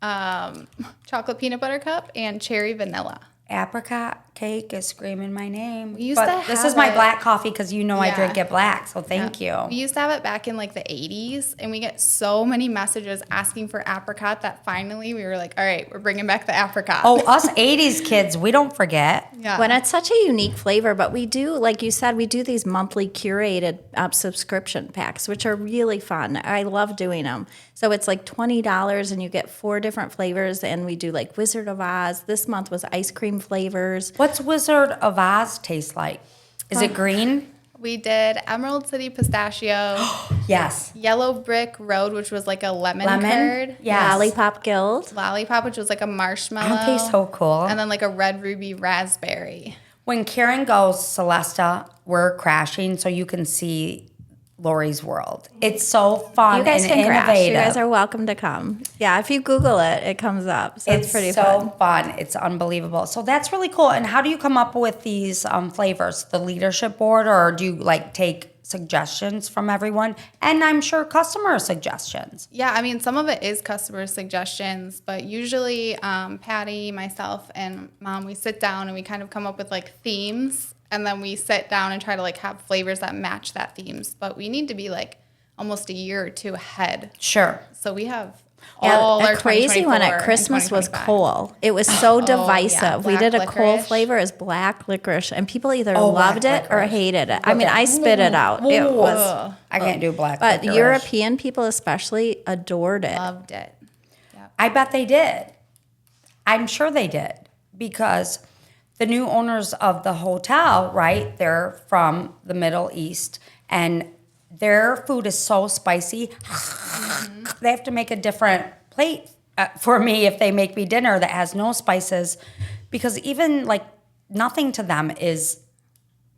chocolate peanut butter cup, and cherry vanilla. Apricot cake is screaming my name. This is my black coffee because I drink it black, so thank you. We used to have it back in like the 80s, and we get so many messages asking for apricot that finally we were like, all right, we're bringing back the apricot. Oh, us 80s kids, we don't forget. Yeah. When it's such a unique flavor, but we do, like you said, we do these monthly curated subscription packs, which are really fun. I love doing them. So it's like $20 and you get 4 different flavors, and we do like Wizard of Oz. This month was ice cream flavors. What's Wizard of Oz taste like? Is it green? We did Emerald City Pistachio. Yes. Yellow Brick Road, which was like a lemon curd. Yes. Lollipop Guild. Lollipop, which was like a marshmallow. Aren't they so cool? And then like a Red Ruby Raspberry. When Karen goes, Celesta, we're crashing so you can see Laurie's world. It's so fun and innovative. You guys are welcome to come. Yeah, if you Google it, it comes up. So it's pretty fun. Fun. It's unbelievable. So that's really cool. And how do you come up with these flavors? The leadership board, or do you take suggestions from everyone? And I'm sure customer suggestions. Yeah, I mean, some of it is customer suggestions, but usually Patty, myself, and Mom, we sit down and we kind of come up with themes. And then we sit down and try to have flavors that match that themes. But we need to be almost a year or 2 ahead. Sure. So we have all The our crazy one 2024 at Christmas and was 2025. Coal. It was so divisive. yeah, We did a black Coal licorice. flavor as black licorice, and people either Oh, loved black it or licorice. hated it. I mean, I spit it out. It was, I can't do black but licorice. European people especially adored it. Loved it. I bet they did. I'm sure they did because the new owners of the hotel, right? They're from the Middle East and their food is so spicy. They have to make a different plate for me if they make me dinner that has no spices because even like nothing to them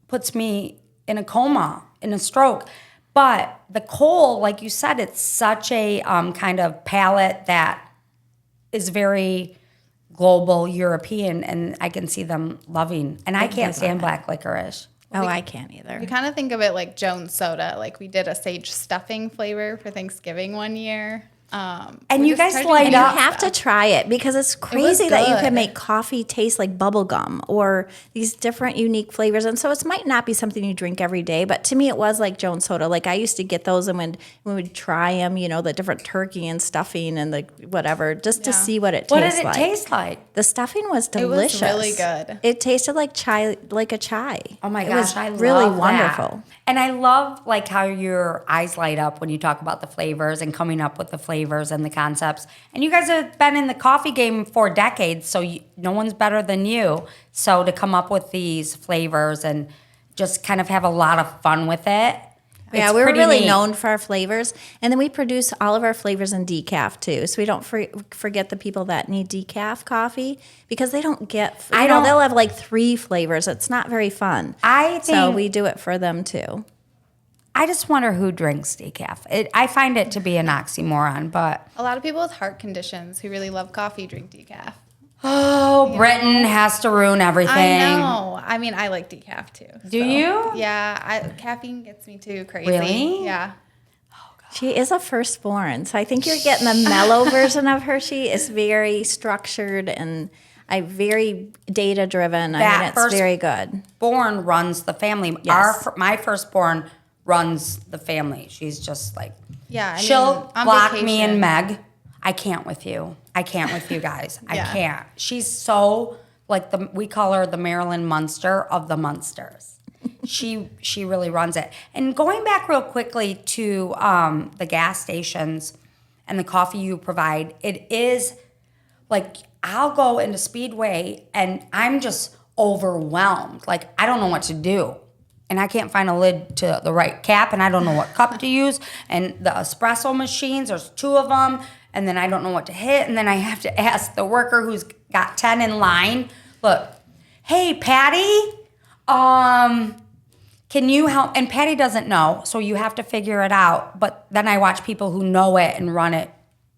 puts me in a coma, in a stroke. But the Coal, like you said, it's such a kind of palate that is very global European, and I can see them loving. And I can't stand black licorice. Oh, I can't either. We kind of think of it like Jones soda. Like we did a sage stuffing flavor for Thanksgiving one year. And we you just guys started light doing You up. have to try it because it's crazy that you good. can make coffee taste like bubble gum or these different unique flavors. And so it might not be something you drink every day, but to me it was like Jones soda. Like I used to get those and when we would try them, you know, the different turkey and stuffing and the whatever, just to Yeah. see what it What tastes did it like. taste like? The stuffing was It delicious. was really good. It tasted like chai, like a chai. Oh my It gosh, was I really love that. wonderful. And I love like how your eyes light up when you talk about the flavors and coming up with the flavors and the concepts. And you guys have been in the coffee game for decades, so no one's better than you. So to come up with these flavors and just kind of have a lot of fun with it. Yeah, it's we're pretty really neat. known for our flavors. And then we produce all of our flavors in decaf too. So we don't forget the people that need decaf coffee because they don't get, they'll have like 3 flavors. It's not very fun. I So think- we do it for them too. I just wonder who drinks decaf. I find it to be an oxymoron, but A lot of people with heart conditions who really love coffee drink decaf. Britain has to ruin everything. I know. I mean, I like decaf too. Do you? Yeah, caffeine gets me too crazy. Really? Yeah. She is a firstborn. So I think you're getting the mellow version of her. She is very structured and very data driven. I That mean, it's first- very good. Born runs the family. Yes. My firstborn runs the family. She's just like, Yeah, I she'll mean, on block me vacation- and Meg. I can't with you. I can't with you guys. I Yeah. can't. She's so like we call her the Marilyn Munster of the Munsters. She really runs it. And going back real quickly to the gas stations and the coffee you provide, it is like I'll go into Speedway and I'm just overwhelmed. Like I don't know what to do. And I can't find a lid to the right cap, and I don't know what cup to use. And the espresso machines, there's 2 of them, and then I don't know what to hit. And then I have to ask the worker who's got 10 in line, look, hey, Patty, can you help? And Patty doesn't know, so you have to figure it out. But then I watch people who know it and run it.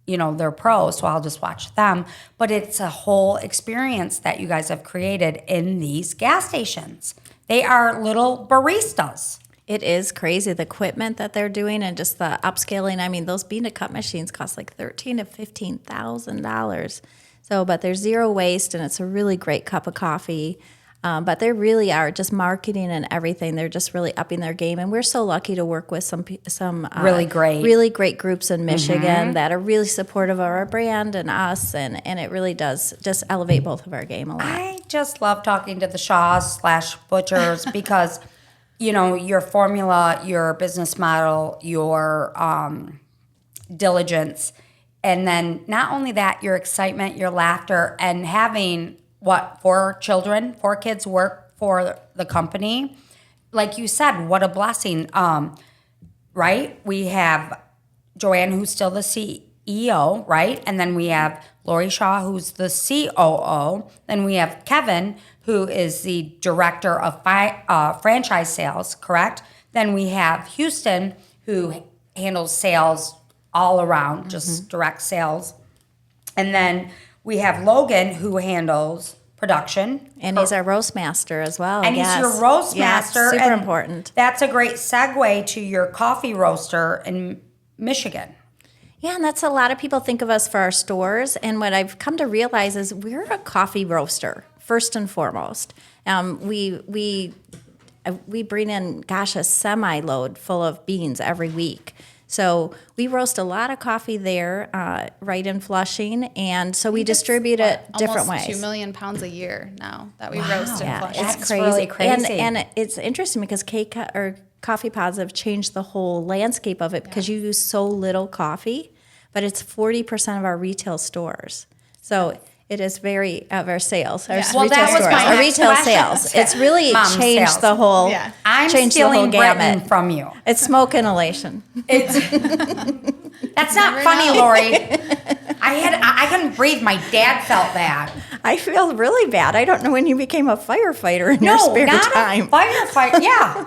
You know, they're pros, so I'll just watch them. But it's a whole experience that you guys have created in these gas stations. They are little baristas. It is crazy the equipment that they're doing and just the upscaling. I mean, those bean to cup machines cost like $13,000 to $15,000. So, but there's zero waste and it's a really great cup of coffee. But they really are just marketing and everything. They're just really upping their game, and we're so lucky to work with some Really great groups in Michigan that are really supportive of our brand and us, and it really does just elevate both of our game a lot. I just love talking to the Shaws / butchers because, you know, your formula, your business model, your diligence, and then not only that, your excitement, your laughter, and having 4 kids work for the company. Like you said, what a blessing, right? We have Joanne, who's still the CEO, right? And then we have Laurie Shaw, who's the COO. Then we have Kevin, who is the director of franchise sales, correct? Then we have Houston, who handles sales all around, just direct sales. And then we have Logan, who handles production. And he's our roast master as well. And yes. he's your roast Yes, master. super and important. That's a great segue to your coffee roaster in Michigan. Yeah, and that's a lot of people think of us for our stores. And what I've come to realize is we're a coffee roaster, first and foremost. We bring in, a semi-load full of beans every week. So we roast a lot of coffee there, right in Flushing, and so we distribute it different almost ways. 2 million pounds a year now that we roast in Yeah, Flushing. it's That's crazy. really crazy. And it's interesting because coffee pods have changed the whole landscape of it because you use so little coffee, but it's 40% of our retail stores. So it is very of our sales, our Yeah. Well, retail that was stores, my our next retail question. sales. It's really Mom changed sales. the whole. Yeah. I'm changed the whole stealing Britain gamut. from you. It's smoke inhalation. That's not funny, Laurie. I couldn't breathe. My dad felt that. I feel really bad. I don't know when you became a firefighter in your No, spare not time. a firefighter. Yeah,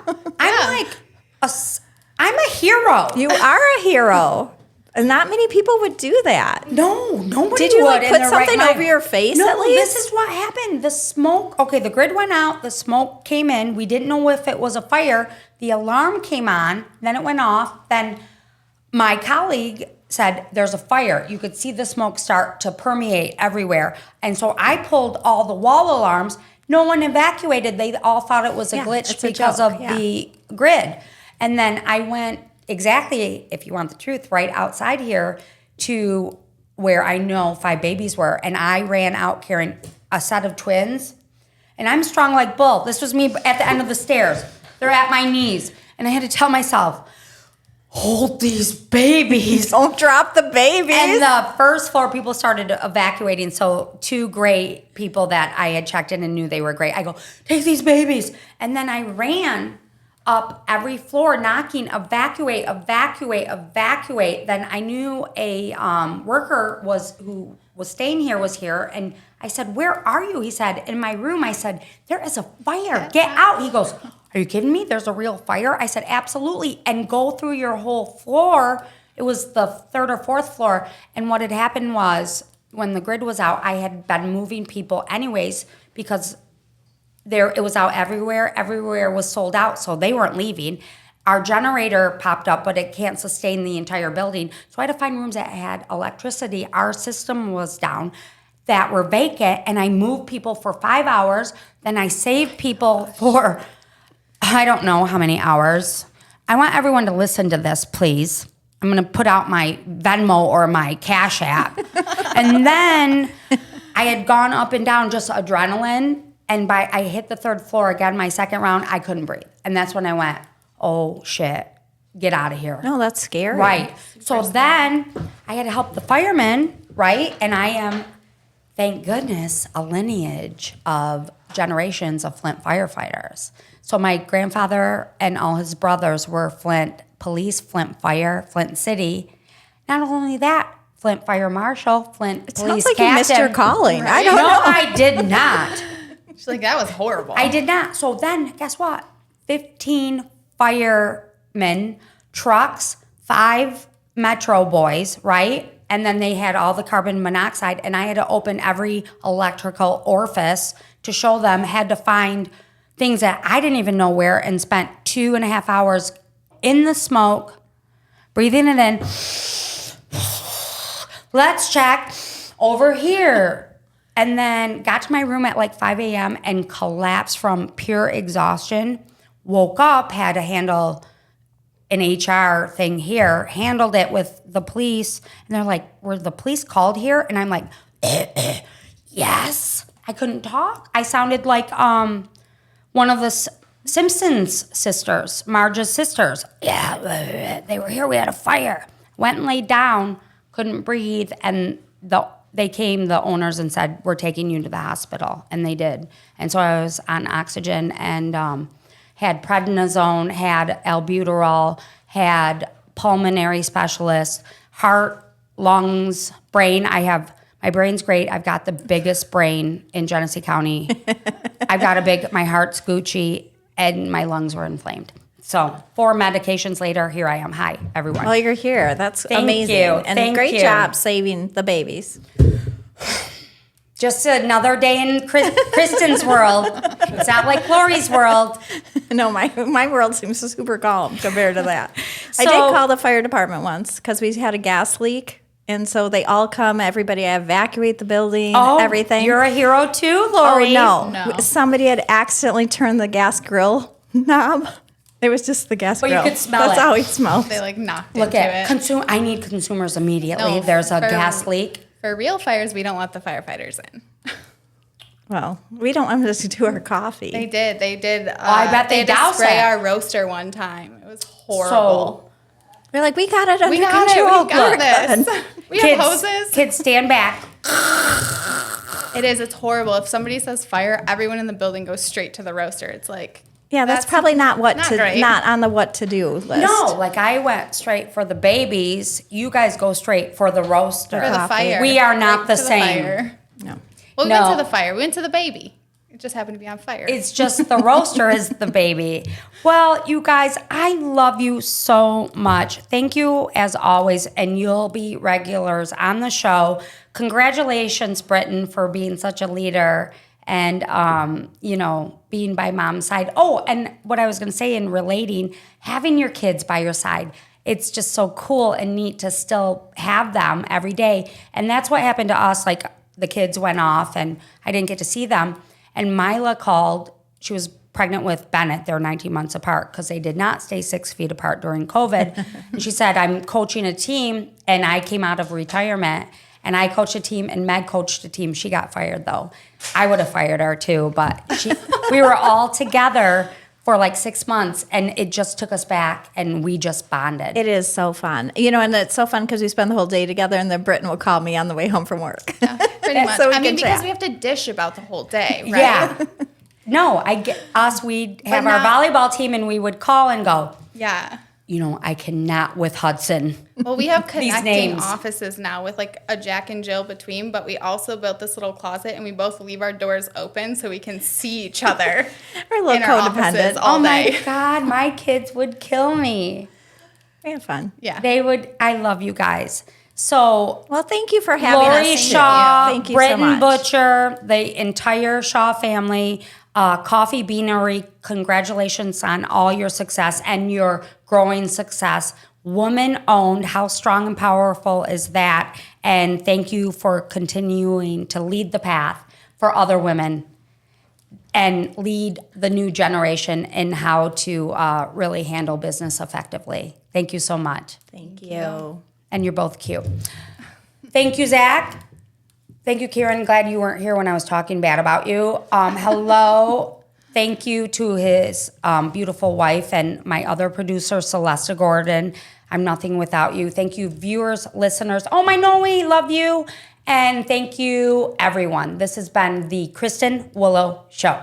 I'm a hero. You are a hero. And not many people would do that. No, nobody Did you, would like, in put their right something mind. over your face No, at least? this is what happened. The smoke, okay, the grid went out, the smoke came in. We didn't know if it was a fire. The alarm came on, then it went off. Then my colleague said, there's a fire. You could see the smoke start to permeate everywhere. And so I pulled all the wall alarms. No one evacuated. They all thought it was a Yeah, glitch it's a because joke, of yeah. the grid. And then I went exactly, if you want the truth, right outside here to where I know 5 babies were. And I ran out carrying a set of twins. And I'm strong like bull. This was me at the end of the stairs. They're at my knees. And I had to tell myself, hold these babies. Don't drop the babies. And the first floor, people started evacuating. So 2 great people that I had checked in and knew they were great. I go, take these babies. And then I ran up every floor knocking, evacuate. Then I knew a worker who was staying here was here. And I said, where are you? He said, in my room. I said, there is a fire. Get out. He goes, are you kidding me? There's a real fire? I said, absolutely. And go through your whole floor. It was the 3rd or 4th floor. And what had happened was when the grid was out, I had been moving people anyways because it was out everywhere. Everywhere was sold out, so they weren't leaving. Our generator popped up, but it can't sustain the entire building. So I had to find rooms that had electricity. Our system was down, that were vacant, and I moved people for 5 hours. Then I saved people for, I don't know how many hours. I want everyone to listen to this, please. I'm going to put out my Venmo or my Cash App. And then I had gone up and down, just adrenaline. And I hit the 3rd floor again, my second round, I couldn't breathe. And that's when I went, oh shit, get out of here. No, that's scary. Right. So then I had to help the firemen, right? And I am, thank goodness, a lineage of generations of Flint firefighters. So my grandfather and all his brothers were Flint police, Flint fire, Flint city. Not only that, Flint fire marshal, Flint police Sounds like captain. you missed your calling. I don't No, know. I did not. She's like, that was horrible. I did not. So then, guess what? 15 firemen, trucks, 5 Metro boys, right? And then they had all the carbon monoxide, and I had to open every electrical orifice to show them, had to find things that I didn't even know where, and spent 2.5 hours in the smoke, breathing it in. Let's check over here. And then got to my room at like 5 a.m. and collapsed from pure exhaustion. Woke up, had to handle an HR thing here, handled it with the police. And they're like, were the police called here? And I'm like, yes. I couldn't talk. I sounded like one of the Simpsons sisters, Marge's sisters. Yeah, they were here. We had a fire. Went and laid down, couldn't breathe. And the owners, and said, we're taking you to the hospital. And they did. And so I was on oxygen and had prednisone, had albuterol, had pulmonary specialist, heart, lungs, brain. My brain's great. I've got the biggest brain in Genesee County. My heart's Gucci, and my lungs were inflamed. So 4 medications later, here I am. Hi, everyone. Well, you're here. That's Thank amazing. you. And Thank great you. job saving the babies. Just another day in Kristen's world. It's not like Laurie's world. No, my world seems super calm compared to that. I So- did call the fire department once because we had a gas leak. And so they all come, everybody evacuate the building, everything. You're a hero too, Oh, Laurie. no. No. Somebody had accidentally turned the gas grill knob It was just the gas But you grill. could smell That's it. how it smelled. They like knocked Look into at it. I need consumers immediately. No, There's a for- gas leak. For real fires, we don't let the firefighters in. Well, we don't want them to do our coffee. They did. I bet they had to doused spray it. our roaster one time. It was horrible. We're like, we got it under we got it. control. We got We're this. good. We have hoses. Kids, stand back. It is. It's horrible. If somebody says fire, everyone in the building goes straight to the roaster. It's like, Yeah, that's probably not great. not on the what to do list. No, like I went straight for the babies. You guys go straight for the roaster. for the Coffee. fire. We are not Right the to same. fire. No. Well, we No. went to the fire. We went to the baby. It just happened to be on fire. It's just the roaster is the baby. Well, you guys, I love you so much. Thank you as always, and you'll be regulars on the show. Congratulations, Britton, for being such a leader and being by mom's side. Oh, and what I was going to say in relating, having your kids by your side. It's just so cool and neat to still have them every day. And that's what happened to us. Like the kids went off and I didn't get to see them. And Mila called. She was pregnant with Bennett. They're 19 months apart because they did not stay 6 feet apart during COVID. And she said, I'm coaching a team, and I came out of retirement, and I coached a team, and Meg coached a team. She got fired, though. I would have fired her, too. But we were all together for like 6 months, and it just took us back, and we just bonded. It is so fun. And it's so fun because we spend the whole day together, and then Britton will call me on the way home from work. Pretty much. So we I mean, can because chat. we have to dish about the whole day, right? Yeah. No, I get us. We'd have our not- volleyball team, and we would call and go, Yeah. I cannot with Hudson. Well, we have These connecting names. offices now with like a Jack and Jill between, but we also built this little closet and we both leave our doors open so we can see each other. We're a little in our offices codependent. all Oh my day. God, my kids would kill me. We have fun. Yeah. They would. I love you guys. So Well, thank you for having Laurie us. Shaw, Thank you so Britton much. Butcher, the entire Shaw family, Coffee Beanery, congratulations on all your success and your growing success. Woman owned, how strong and powerful is that? And thank you for continuing to lead the path for other women and lead the new generation in how to really handle business effectively. Thank you so much. Thank you. And you're both cute. Thank you, Zach. Thank you, Kieran. Glad you weren't here when I was talking bad about you. Hello. Thank you to his beautiful wife and my other producer, Celesta Gordon. I'm nothing without you. Thank you, viewers, listeners. Oh, my Noe, love you. And thank you, everyone. This has been the Kristen Willow Show.